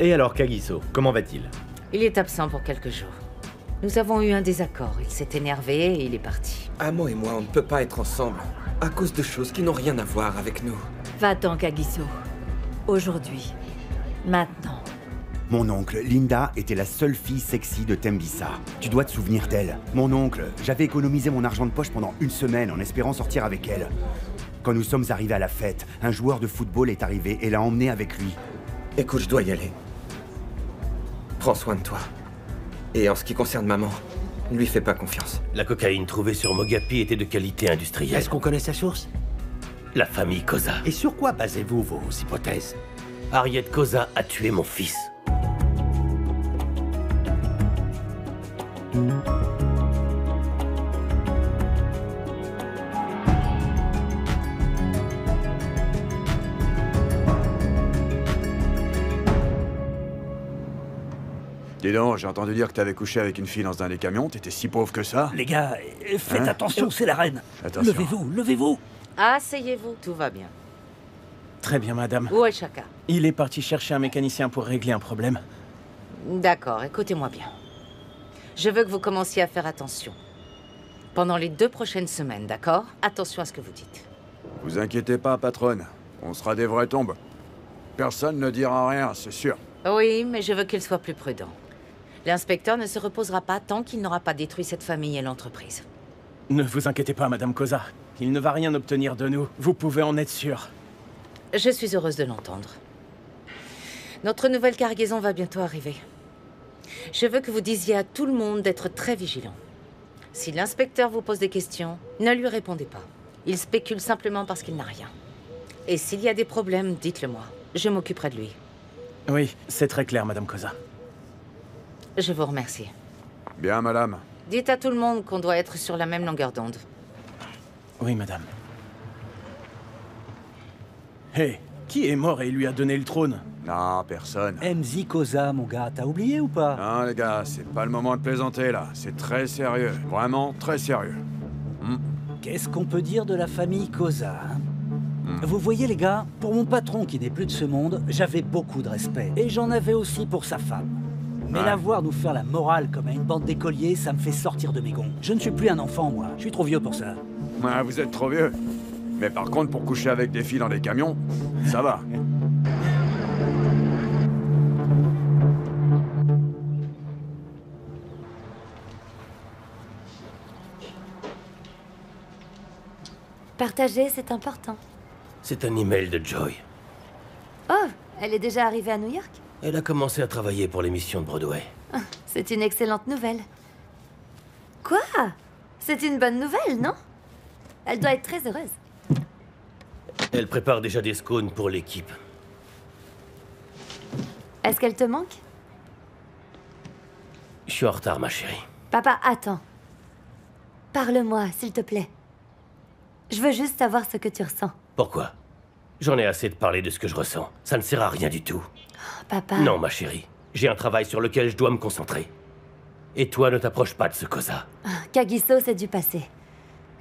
Et alors, Kagiso, comment va-t-il? Il est absent pour quelques jours. Nous avons eu un désaccord. Il s'est énervé et il est parti. Amo et moi, on ne peut pas être ensemble. À cause de choses qui n'ont rien à voir avec nous. Va-t'en, Kagiso. Aujourd'hui. Maintenant. Mon oncle, Linda, était la seule fille sexy de Tembissa. Tu dois te souvenir d'elle. Mon oncle, j'avais économisé mon argent de poche pendant une semaine en espérant sortir avec elle. Quand nous sommes arrivés à la fête, un joueur de football est arrivé et l'a emmené avec lui. Écoute, je dois y aller. Prends soin de toi. Et en ce qui concerne maman, lui fais pas confiance. La cocaïne trouvée sur Mogapi était de qualité industrielle. Est-ce qu'on connaît sa source? La famille Koza. Et sur quoi basez-vous vos hypothèses? Harriet Koza a tué mon fils. Dis donc, j'ai entendu dire que t'avais couché avec une fille dans un des camions, t'étais si pauvre que ça? Les gars, faites attention, c'est la reine. Attention. Levez-vous, levez-vous. Asseyez-vous, tout va bien. Très bien, madame. Où est Chaka? Il est parti chercher un mécanicien pour régler un problème. D'accord, écoutez-moi bien. Je veux que vous commenciez à faire attention. Pendant les 2 prochaines semaines, d'accord? Attention à ce que vous dites. Vous inquiétez pas, patronne. On sera des vraies tombes. Personne ne dira rien, c'est sûr. Oui, mais je veux qu'il soit plus prudent. L'inspecteur ne se reposera pas tant qu'il n'aura pas détruit cette famille et l'entreprise. Ne vous inquiétez pas, madame Koza. Il ne va rien obtenir de nous. Vous pouvez en être sûr. Je suis heureuse de l'entendre. Notre nouvelle cargaison va bientôt arriver. Je veux que vous disiez à tout le monde d'être très vigilant. Si l'inspecteur vous pose des questions, ne lui répondez pas. Il spécule simplement parce qu'il n'a rien. Et s'il y a des problèmes, dites-le moi. Je m'occuperai de lui. Oui, c'est très clair, madame Koza. Je vous remercie. Bien, madame. Dites à tout le monde qu'on doit être sur la même longueur d'onde. Oui, madame. Hé, qui est mort et lui a donné le trône? Non, personne. MZ Koza, mon gars, t'as oublié ou pas? Non, les gars, c'est pas le moment de plaisanter, là. C'est très sérieux. Vraiment très sérieux. Qu'est-ce qu'on peut dire de la famille Koza, hein? Vous voyez, les gars, pour mon patron qui n'est plus de ce monde, j'avais beaucoup de respect. Et j'en avais aussi pour sa femme. Mais la voir nous faire la morale comme à une bande d'écoliers, ça me fait sortir de mes gonds. Je ne suis plus un enfant, moi. Je suis trop vieux pour ça. Ouais, vous êtes trop vieux. Mais par contre, pour coucher avec des filles dans des camions, ça va. Partager, c'est important. C'est un email de Joy. Oh, elle est déjà arrivée à New York? Elle a commencé à travailler pour l'émission de Broadway. Ah, c'est une excellente nouvelle. Quoi? C'est une bonne nouvelle, non? Elle doit être très heureuse. Elle prépare déjà des scones pour l'équipe. Est-ce qu'elle te manque? Je suis en retard, ma chérie. Papa, attends. Parle-moi, s'il te plaît. Je veux juste savoir ce que tu ressens. Pourquoi? J'en ai assez de parler de ce que je ressens. Ça ne sert à rien du tout. Oh, papa... Non, ma chérie. J'ai un travail sur lequel je dois me concentrer. Et toi, ne t'approche pas de ce Koza. Kagiso, c'est du passé.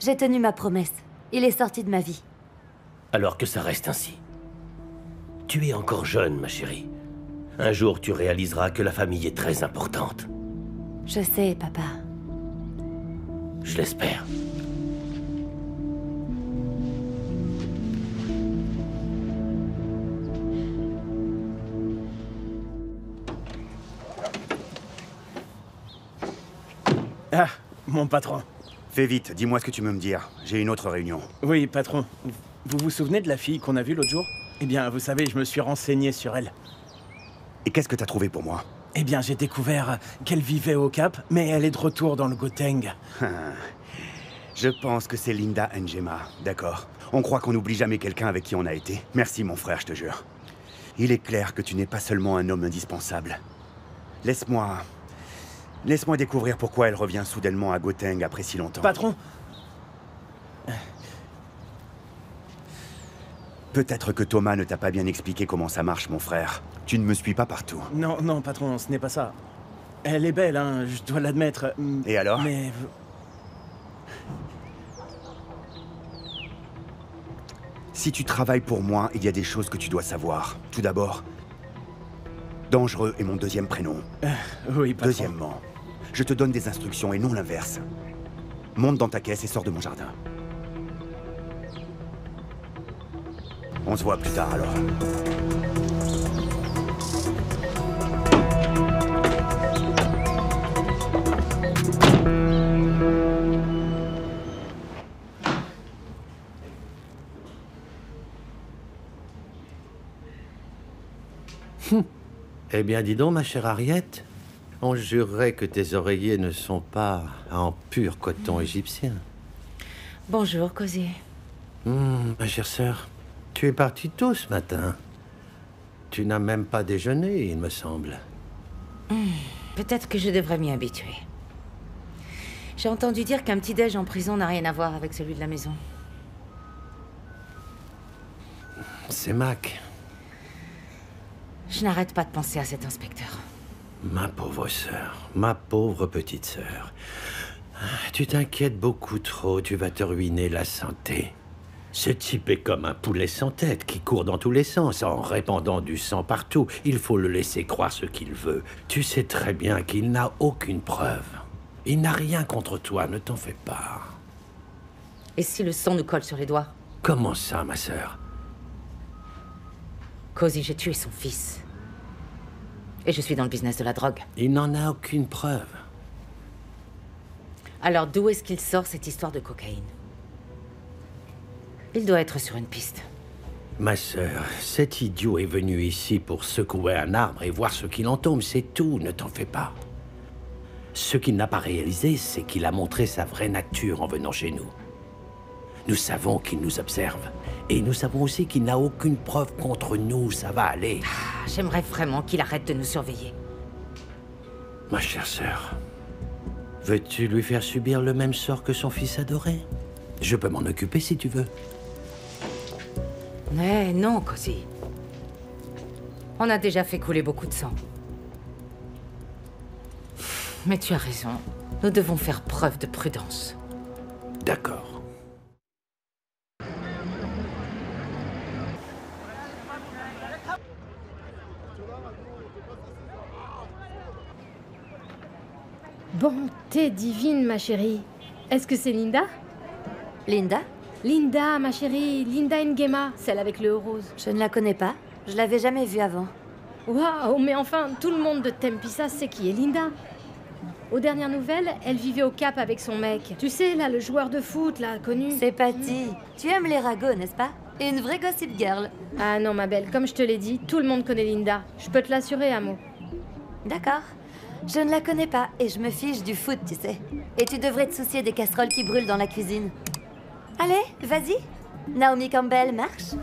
J'ai tenu ma promesse. Il est sorti de ma vie. Alors que ça reste ainsi. Tu es encore jeune, ma chérie. Un jour, tu réaliseras que la famille est très importante. Je sais, papa. Je l'espère. Ah, mon patron. Fais vite, dis-moi ce que tu veux me dire. J'ai une autre réunion. Oui, patron. Vous vous souvenez de la fille qu'on a vue l'autre jour? Eh bien, vous savez, je me suis renseigné sur elle. Et qu'est-ce que t'as trouvé pour moi? Eh bien, j'ai découvert qu'elle vivait au Cap, mais elle est de retour dans le Gauteng. Je pense que c'est Linda Njema, d'accord. On croit qu'on n'oublie jamais quelqu'un avec qui on a été. Merci, mon frère, je te jure. Il est clair que tu n'es pas seulement un homme indispensable. Laisse-moi découvrir pourquoi elle revient soudainement à Gauteng après si longtemps. Patron! Peut-être que Thomas ne t'a pas bien expliqué comment ça marche, mon frère. Tu ne me suis pas partout. Non, non, patron, ce n'est pas ça. Elle est belle, hein, je dois l'admettre. Et alors? Mais... Si tu travailles pour moi, il y a des choses que tu dois savoir. Tout d'abord, Dangereux est mon deuxième prénom. Oui, patron. Deuxièmement, je te donne des instructions et non l'inverse. Monte dans ta caisse et sors de mon jardin. On se voit plus tard alors. Eh bien, dis donc, ma chère Harriet, on jurerait que tes oreillers ne sont pas en pur coton égyptien. Bonjour, Cozy. Ma chère sœur, tu es partie tôt ce matin. Tu n'as même pas déjeuné, il me semble. Peut-être que je devrais m'y habituer. J'ai entendu dire qu'un petit-déj en prison n'a rien à voir avec celui de la maison. C'est Mac. Je n'arrête pas de penser à cet inspecteur. Ma pauvre sœur, ma pauvre petite sœur. Tu t'inquiètes beaucoup trop, tu vas te ruiner la santé. Ce type est comme un poulet sans tête qui court dans tous les sens en répandant du sang partout. Il faut le laisser croire ce qu'il veut. Tu sais très bien qu'il n'a aucune preuve. Il n'a rien contre toi, ne t'en fais pas. Et si le sang nous colle sur les doigts? Comment ça, ma sœur? Cozy, j'ai tué son fils. Et je suis dans le business de la drogue. Il n'en a aucune preuve. Alors d'où est-ce qu'il sort cette histoire de cocaïne? Il doit être sur une piste. Ma sœur, cet idiot est venu ici pour secouer un arbre et voir ce qu'il en tombe, c'est tout, ne t'en fais pas. Ce qu'il n'a pas réalisé, c'est qu'il a montré sa vraie nature en venant chez nous. Nous savons qu'il nous observe. Et nous savons aussi qu'il n'a aucune preuve contre nous, ça va aller. J'aimerais vraiment qu'il arrête de nous surveiller. Ma chère sœur, veux-tu lui faire subir le même sort que son fils adoré? Je peux m'en occuper si tu veux. Mais non, Cozy. On a déjà fait couler beaucoup de sang. Mais tu as raison. Nous devons faire preuve de prudence. D'accord. Bonté divine, ma chérie. Est-ce que c'est Linda? Linda? Linda, ma chérie. Linda Ngema, celle avec le haut rose. Je ne la connais pas. Je l'avais jamais vue avant. Waouh, mais enfin, tout le monde de Tempisa sait qui est Linda. Aux dernières nouvelles, elle vivait au Cap avec son mec. Tu sais, là, le joueur de foot, là, connu. C'est Patty. Tu aimes les ragots, n'est-ce pas? Une vraie gossip girl. Ah non, ma belle, comme je te l'ai dit, tout le monde connaît Linda. Je peux te l'assurer, Amo. D'accord. Je ne la connais pas et je me fiche du foot, tu sais. Et tu devrais te soucier des casseroles qui brûlent dans la cuisine. Allez, vas-y. Naomi Campbell, marche.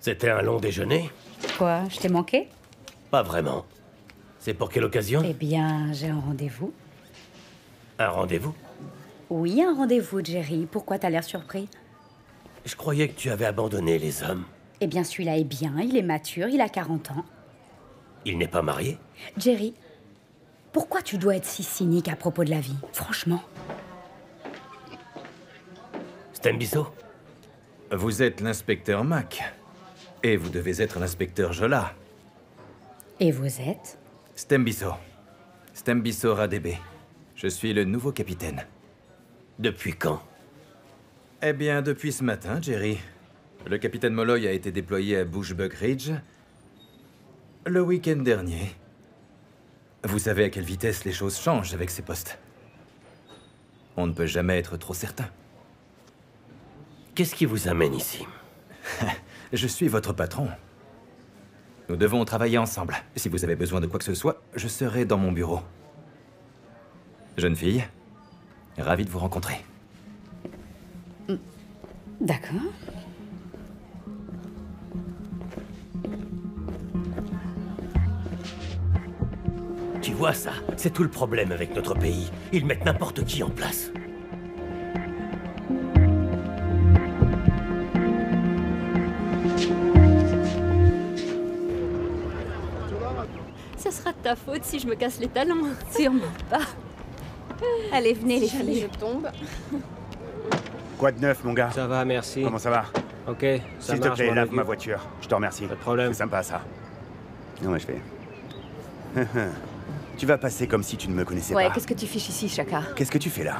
C'était un long déjeuner? Quoi, je t'ai manqué? Pas vraiment. C'est pour quelle occasion? Eh bien, j'ai un rendez-vous. Un rendez-vous? Oui, un rendez-vous, Jerry. Pourquoi t'as l'air surpris? Je croyais que tu avais abandonné les hommes. Eh bien, celui-là est bien, il est mature, il a 40 ans. Il n'est pas marié? Jerry, pourquoi tu dois être si cynique à propos de la vie? Franchement. Stembiso? Vous êtes l'inspecteur Mac. Et vous devez être l'inspecteur Jola. Et vous êtes? Stembiso. Stembiso Radebe. Je suis le nouveau capitaine. Depuis quand? Eh bien, depuis ce matin, Jerry. Le capitaine Molloy a été déployé à Bushbuck Ridge le week-end dernier. Vous savez à quelle vitesse les choses changent avec ces postes. On ne peut jamais être trop certain. Qu'est-ce qui vous amène ici? Je suis votre patron. Nous devons travailler ensemble. Si vous avez besoin de quoi que ce soit, je serai dans mon bureau. Jeune fille, ravi de vous rencontrer. D'accord. Tu vois ça? C'est tout le problème avec notre pays. Ils mettent n'importe qui en place. Ça sera de ta faute si je me casse les talons. Sûrement pas. Allez, venez les Jamais filles. je tombe. Quoi de neuf, mon gars? Ça va, merci. Comment ça va? Ok, ça S'il te marche, plaît, mon lave avis. ma voiture. Je te remercie. Pas de problème. C'est sympa, ça. Non, mais je fais... Tu vas passer comme si tu ne me connaissais Ouais, pas. qu'est-ce que tu fiches ici, Chaka? Qu'est-ce que tu fais là?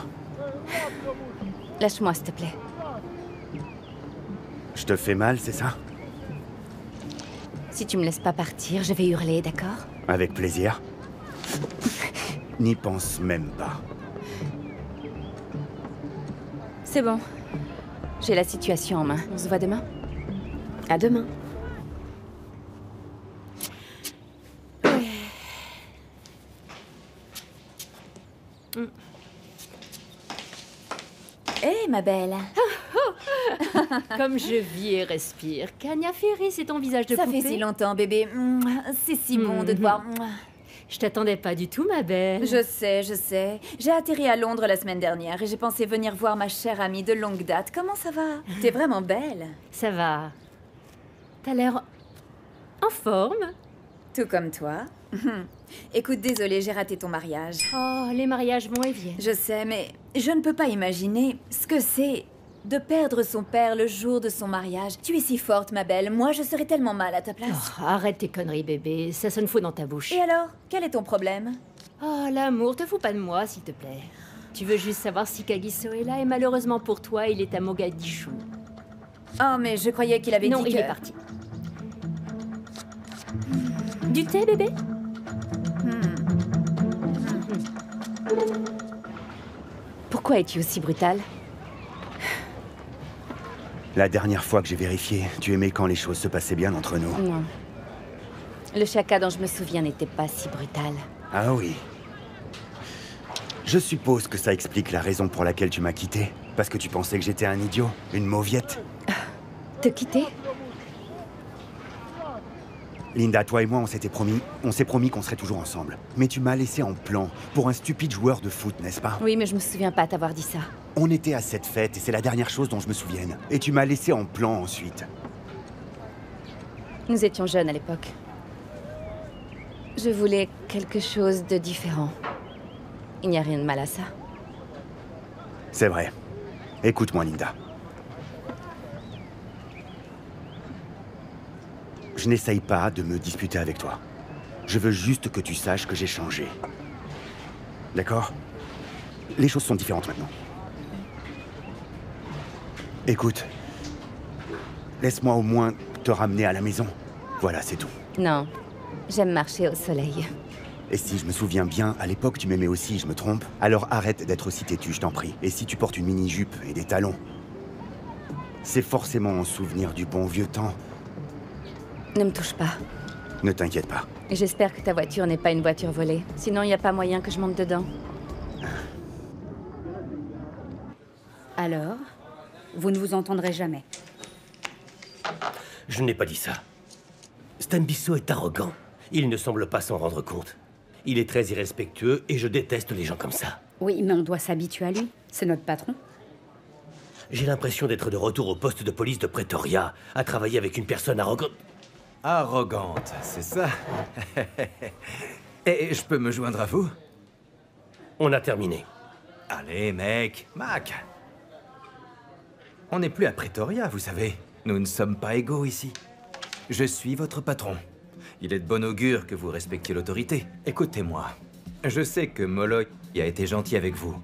Lâche-moi, s'il te plaît. Je te fais mal, c'est ça? Si tu me laisses pas partir, je vais hurler, d'accord? Avec plaisir. N'y pense même pas. C'est bon. J'ai la situation en main. On se voit demain? À demain. Hé, ma belle. Comme je vis et respire. Kanya Ferry, c'est ton visage de Ça poupée. fait si longtemps, bébé. C'est si bon de te voir. Je t'attendais pas du tout, ma belle. Je sais, je sais. J'ai atterri à Londres la semaine dernière et j'ai pensé venir voir ma chère amie de longue date. Comment ça va? T'es vraiment belle. Ça va. T'as l'air en forme. Tout comme toi. Écoute, désolée, j'ai raté ton mariage. Oh, les mariages vont et viennent. Je sais, mais je ne peux pas imaginer ce que c'est de perdre son père le jour de son mariage. Tu es si forte, ma belle. Moi, je serais tellement mal à ta place. Oh, arrête tes conneries, bébé. Ça sonne faux dans ta bouche. Et alors? Quel est ton problème? Oh, l'amour, te fous pas de moi, s'il te plaît. Tu veux juste savoir si Kagiso est là et malheureusement pour toi, il est à Mogadiscio. Oh, mais je croyais qu'il avait Non, dit il que... est parti. Du thé, bébé? Pourquoi es-tu aussi brutale? La dernière fois que j'ai vérifié, tu aimais quand les choses se passaient bien entre nous. Non. Le Chaka dont je me souviens n'était pas si brutal. Ah oui. Je suppose que ça explique la raison pour laquelle tu m'as quitté. Parce que tu pensais que j'étais un idiot, une mauviette. Te quitter? Linda, toi et moi, on s'est promis qu'on serait toujours ensemble. Mais tu m'as laissé en plan pour un stupide joueur de foot, n'est-ce pas? Oui, mais je me souviens pas t'avoir dit ça. On était à cette fête et c'est la dernière chose dont je me souvienne. Et tu m'as laissé en plan ensuite. Nous étions jeunes à l'époque. Je voulais quelque chose de différent. Il n'y a rien de mal à ça. C'est vrai. Écoute-moi, Linda. Je n'essaye pas de me disputer avec toi. Je veux juste que tu saches que j'ai changé. D'accord? Les choses sont différentes maintenant. Écoute, laisse-moi au moins te ramener à la maison. Voilà, c'est tout. Non, j'aime marcher au soleil. Et si je me souviens bien, à l'époque tu m'aimais aussi, je me trompe? Alors arrête d'être aussi têtu, je t'en prie. Et si tu portes une mini-jupe et des talons, c'est forcément en souvenir du bon vieux temps. Ne me touche pas. Ne t'inquiète pas. J'espère que ta voiture n'est pas une voiture volée. Sinon, il n'y a pas moyen que je monte dedans. Alors, vous ne vous entendrez jamais. Je n'ai pas dit ça. Stanbisso est arrogant. Il ne semble pas s'en rendre compte. Il est très irrespectueux et je déteste les gens comme ça. Oui, mais on doit s'habituer à lui. C'est notre patron. J'ai l'impression d'être de retour au poste de police de Pretoria, à travailler avec une personne arrogante. Arrogante, c'est ça? Et je peux me joindre à vous? On a terminé. Allez, mec, Mac. On n'est plus à Pretoria, vous savez. Nous ne sommes pas égaux ici. Je suis votre patron. Il est de bon augure que vous respectiez l'autorité. Écoutez-moi. Je sais que Molloy a été gentil avec vous.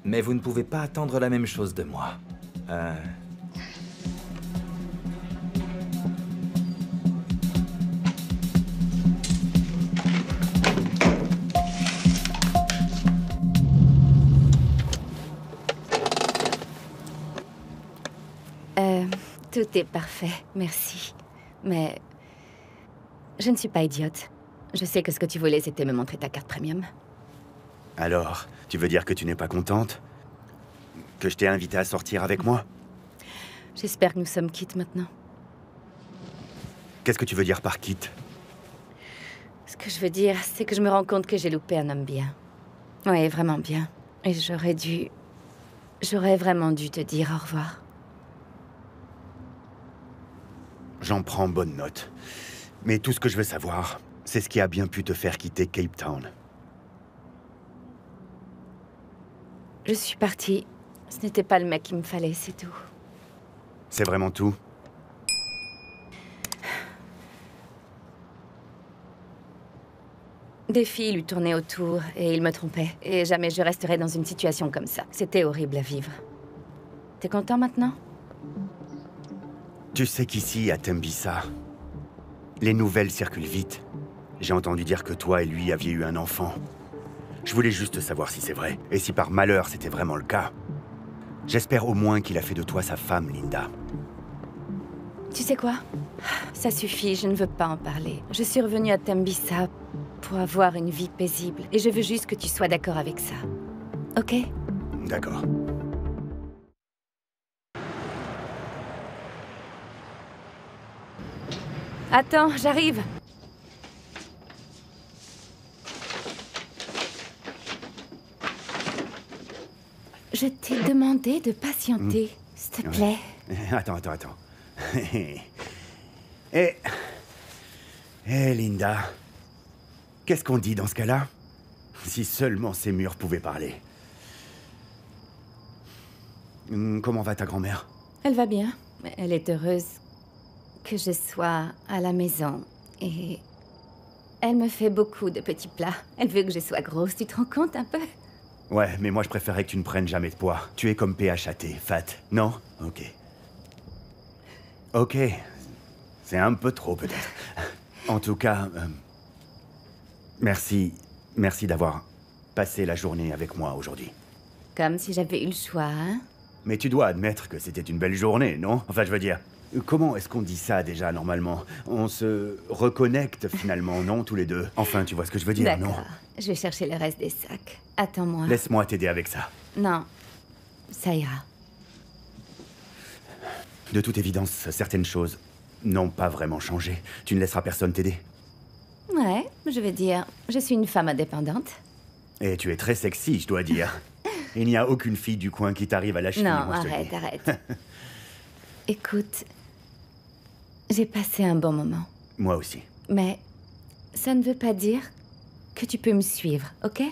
Mais vous ne pouvez pas attendre la même chose de moi. Tout est parfait, merci. Mais je ne suis pas idiote. Je sais que ce que tu voulais, c'était me montrer ta carte premium. Alors, tu veux dire que tu n'es pas contente? Que je t'ai invité à sortir avec moi? J'espère que nous sommes quittes maintenant. Qu'est-ce que tu veux dire par quitte? Ce que je veux dire, c'est que je me rends compte que j'ai loupé un homme bien. Oui, vraiment bien. Et j'aurais vraiment dû te dire au revoir. J'en prends bonne note. Mais tout ce que je veux savoir, C'est ce qui a bien pu te faire quitter Cape Town. Je suis partie. Ce n'était pas le mec qu'il me fallait, c'est tout. C'est vraiment tout? Des filles lui tournaient autour et il me trompait. Et jamais je resterai dans une situation comme ça. C'était horrible à vivre. T'es content maintenant? Tu sais qu'ici, à Tembisa, les nouvelles circulent vite. J'ai entendu dire que toi et lui aviez eu un enfant. Je voulais juste savoir si c'est vrai. Et si par malheur c'était vraiment le cas. J'espère au moins qu'il a fait de toi sa femme, Linda. Tu sais quoi? Ça suffit, je ne veux pas en parler. Je suis revenue à Tembisa pour avoir une vie paisible. Et je veux juste que tu sois d'accord avec ça. Ok? D'accord. Attends, j'arrive. Je t'ai demandé de patienter, s'il te plaît. Attends. Eh, Linda, qu'est-ce qu'on dit dans ce cas-là? Si seulement ces murs pouvaient parler. Comment va ta grand-mère? Elle va bien. Elle est heureuse que je sois à la maison. Et elle me fait beaucoup de petits plats. Elle veut que je sois grosse, tu te rends compte un peu? Ouais, mais moi je préférais que tu ne prennes jamais de poids. Tu es comme PHAT, fat, non? Ok. C'est un peu trop peut-être. En tout cas, merci d'avoir passé la journée avec moi aujourd'hui. Comme si j'avais eu le choix, hein? Mais tu dois admettre que c'était une belle journée, non? Enfin, je veux dire, comment est-ce qu'on dit ça déjà normalement? On se reconnecte finalement, non, tous les deux? Enfin, tu vois ce que je veux dire, non? D'accord. Je vais chercher le reste des sacs. Attends-moi. Laisse-moi t'aider avec ça. Non. Ça ira. De toute évidence, certaines choses n'ont pas vraiment changé. Tu ne laisseras personne t'aider. Ouais, je veux dire, je suis une femme indépendante. Et tu es très sexy, je dois dire. Il n'y a aucune fille du coin qui t'arrive à la cheville. Non, moi, je te le dis. arrête. Écoute, j'ai passé un bon moment. Moi aussi. Mais ça ne veut pas dire que tu peux me suivre, ok?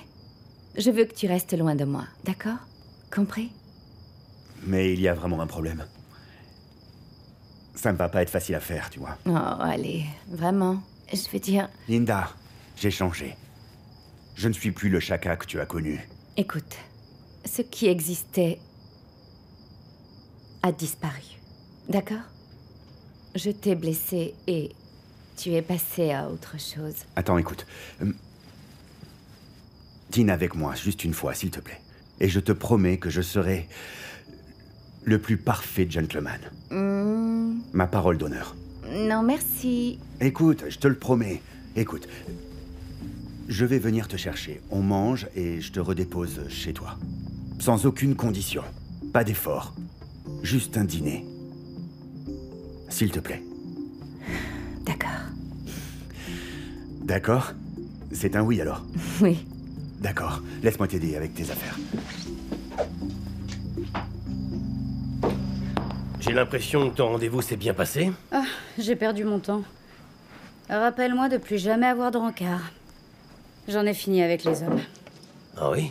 Je veux que tu restes loin de moi, d'accord? Compris? Mais il y a vraiment un problème. Ça ne va pas être facile à faire, tu vois. Oh, allez, vraiment. Je veux dire... Linda, j'ai changé. Je ne suis plus le Chaka que tu as connu. Écoute, ce qui existait a disparu, d'accord? Je t'ai blessé et tu es passé à autre chose. Attends, écoute. Dîne avec moi, juste une fois, s'il te plaît. Et je te promets que je serai le plus parfait gentleman. Ma parole d'honneur. Non, merci. Écoute, je te le promets. Écoute, je vais venir te chercher. On mange et je te redépose chez toi. Sans aucune condition. Pas d'effort. Juste un dîner. S'il te plaît. D'accord. D'accord? C'est un oui alors? Oui. D'accord. Laisse-moi t'aider avec tes affaires. J'ai l'impression que ton rendez-vous s'est bien passé. Ah, j'ai perdu mon temps. Rappelle-moi de plus jamais avoir de rencard. J'en ai fini avec les hommes. Ah oui?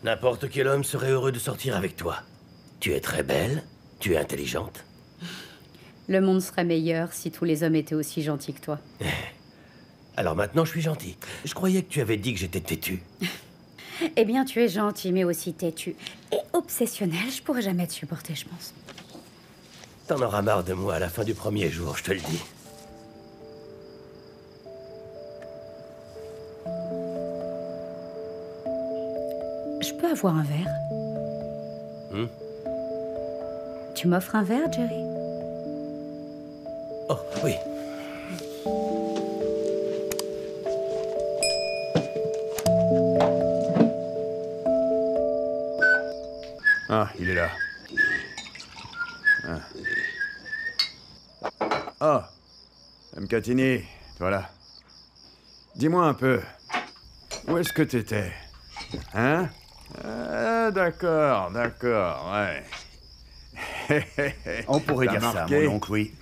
N'importe quel homme serait heureux de sortir avec toi. Tu es très belle, tu es intelligente. Le monde serait meilleur si tous les hommes étaient aussi gentils que toi. Alors maintenant, je suis gentil. Je croyais que tu avais dit que j'étais têtu. Eh bien, tu es gentil, mais aussi têtu. Et obsessionnel, je pourrais jamais te supporter, je pense. T'en auras marre de moi à la fin du premier jour, je te le dis. Je peux avoir un verre? Tu m'offres un verre, Jerry? Oh, oui. Ah, il est là. Oh, Mkatini, voilà. Dis-moi un peu, où est-ce que t'étais? Hein? D'accord, ouais. On pourrait T'as dire ça, marqué? mon oncle, oui.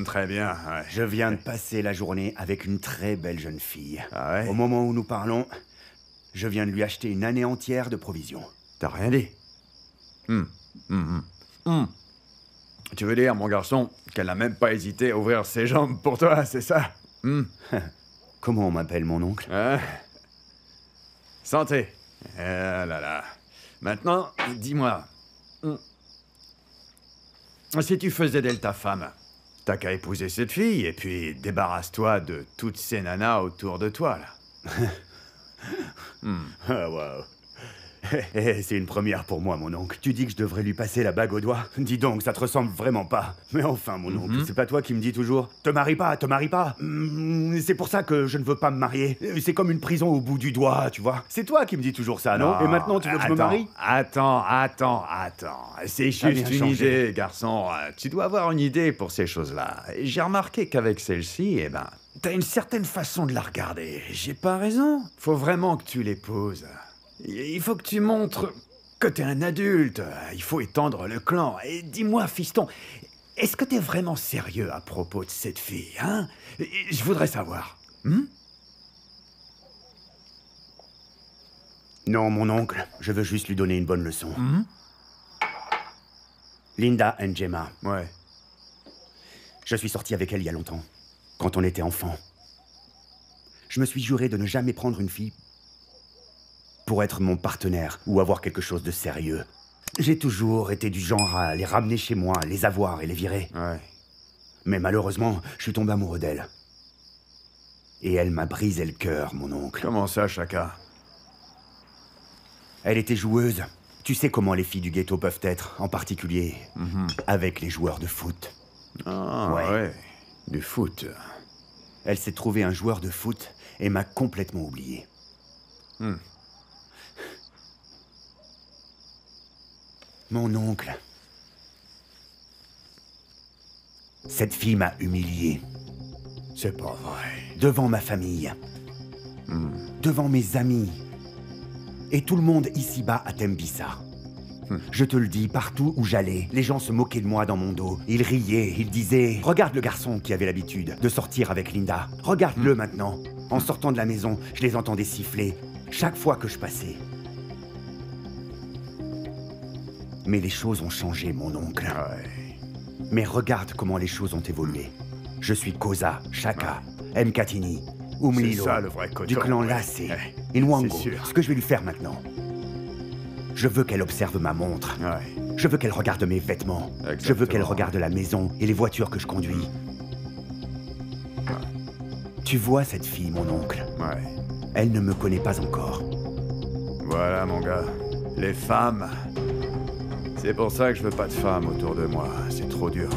Très bien, ouais. Je viens de passer la journée avec une très belle jeune fille. Ah ouais? Au moment où nous parlons, je viens de lui acheter une année entière de provisions. T'as rien dit? Tu veux dire, mon garçon, qu'elle n'a même pas hésité à ouvrir ses jambes pour toi, c'est ça? Comment on m'appelle, mon oncle? Hein? Santé. Ah là là. Maintenant, dis-moi. Si tu faisais d'elle ta femme, t'as qu'à épouser cette fille et puis débarrasse-toi de toutes ces nanas autour de toi, là. Ah, waouh. C'est une première pour moi, mon oncle. Tu dis que je devrais lui passer la bague au doigt? Dis donc, ça te ressemble vraiment pas. Mais enfin, mon oncle, c'est pas toi qui me dis toujours « Te marie pas, te marie pas !» C'est pour ça que je ne veux pas me marier. C'est comme une prison au bout du doigt, tu vois. C'est toi qui me dis toujours ça, non? Et maintenant, tu veux que je me marie? Attends. C'est juste une idée, garçon. Tu dois avoir une idée pour ces choses-là. J'ai remarqué qu'avec celle-ci, t'as une certaine façon de la regarder. J'ai pas raison. Faut vraiment que tu l'épouses. Il faut que tu montres que t'es un adulte. Il faut étendre le clan. Et dis-moi, fiston, est-ce que t'es vraiment sérieux à propos de cette fille, hein? Je voudrais savoir. Non, mon oncle, je veux juste lui donner une bonne leçon. Linda N'Jema. Ouais. Je suis sorti avec elle il y a longtemps, quand on était enfant. Je me suis juré de ne jamais prendre une fille pour être mon partenaire ou avoir quelque chose de sérieux. J'ai toujours été du genre à les ramener chez moi, les avoir et les virer. Ouais. Mais malheureusement, je suis tombé amoureux d'elle. Et elle m'a brisé le cœur, mon oncle. Comment ça, Chaka? Elle était joueuse. Tu sais comment les filles du ghetto peuvent être, en particulier avec les joueurs de foot. Ah, ouais. Du foot. Elle s'est trouvée un joueur de foot et m'a complètement oublié. Mon oncle. Cette fille m'a humilié. C'est pas vrai. Devant ma famille. Devant mes amis. Et tout le monde ici-bas à Tembisa. Je te le dis, partout où j'allais, les gens se moquaient de moi dans mon dos. Ils riaient, ils disaient « Regarde le garçon qui avait l'habitude de sortir avec Linda. Regarde-le maintenant. » En sortant de la maison, je les entendais siffler chaque fois que je passais. Mais les choses ont changé, mon oncle. Ouais. Mais regarde comment les choses ont évolué. Je suis Koza, Chaka, Mkatini, Umlilo, ça, le vrai coton, du clan ouais. Lassé, et Nwango. C'est sûr. Ce que je vais lui faire maintenant. Je veux qu'elle observe ma montre. Ouais. Je veux qu'elle regarde mes vêtements. Exactement. Je veux qu'elle regarde la maison et les voitures que je conduis. Tu vois cette fille, mon oncle? Ouais. Elle ne me connaît pas encore. Voilà, mon gars. Les femmes. C'est pour ça que je veux pas de femmes autour de moi. C'est trop dur.